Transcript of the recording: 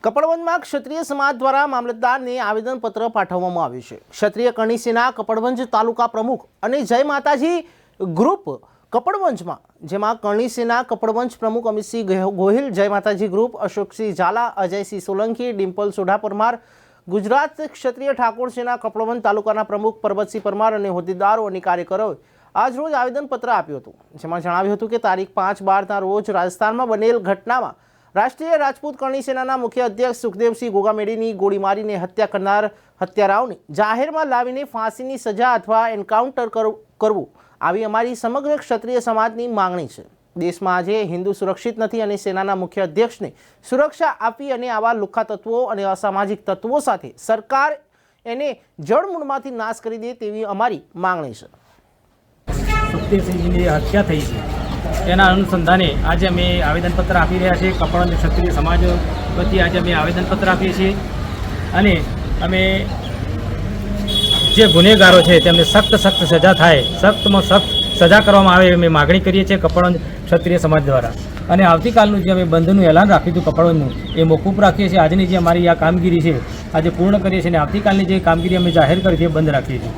કપડવંજમાં ક્ષત્રિય સમાજ દ્વારા મામલતદારને આવેદનપત્ર પાઠવવામાં આવ્યું છે। ક્ષત્રિય કરણી સેના કપડવંજ તાલુકા પ્રમુખ અને જય માતાજી ગ્રુપ કપડવંજમાં, જેમાં કરણી સેના કપડવંજ પ્રમુખ અમિતસિંહ ગોહિલ, જય માતાજી ગ્રુપ અશોકસિંહ ઝાલા, અજયસિંહ સોલંકી, ડિમ્પલ સોઢા પરમાર, ગુજરાત ક્ષત્રિય ઠાકોર સેના કપડવંજ તાલુકાના પ્રમુખ પરબતસિંહ પરમાર અને હોદ્દેદારો અને કાર્યકરોએ આજરોજ આવેદનપત્ર આપ્યું હતું, જેમાં જણાવ્યું હતું કે તારીખ 5/12ના રોજ રાજસ્થાનમાં બનેલ ઘટનામાં રાષ્ટ્રીય રાજપૂત કરણી સેનાના મુખ્ય અધ્યક્ષ સુખદેવસિંહ ગોગામેડીની ગોળી મારીને હત્યા કરનાર હત્યારાઓને જાહેરમાં લાવીને ફાંસીની સજા અથવા એન્કાઉન્ટર કરવું આવી અમારી સમગ્ર ક્ષત્રિય સમાજની માંગણી છે। દેશમાં આજે હિન્દુ સુરક્ષિત નથી અને સેનાના મુખ્ય અધ્યક્ષને સુરક્ષા આપી અને આવા લુખ્ખા તત્વો અને અસામાજિક તત્વો સાથે સરકાર એને જળમૂળમાંથી નાશ કરી દે તેવી અમારી માંગણી છે। સુખદેવસિંહજીની હત્યા થઈ છે, તેના અનુસંધાને આજે અમે આવેદનપત્ર આપી રહ્યા છીએ। કપડવંજ ક્ષત્રિય સમાજ વતી આજે અમે આવેદનપત્ર આપીએ છીએ અને અમે જે ગુનેગારો છે તેમને સખ્ત સજા થાય, સખ્તમાં સખ્ત સજા કરવામાં આવે અમે માગણી કરીએ છીએ કપડવંજ ક્ષત્રિય સમાજ દ્વારા। અને આવતીકાલનું જે અમે બંધનું એલાન રાખ્યું હતું કપડવંજનું એ મોકૂફ રાખીએ છીએ। આજની જે અમારી આ કામગીરી છે આજે પૂર્ણ કરીએ છીએ અને આવતીકાલની જે કામગીરી અમે જાહેર કરી છે એ બંધ રાખીએ છીએ।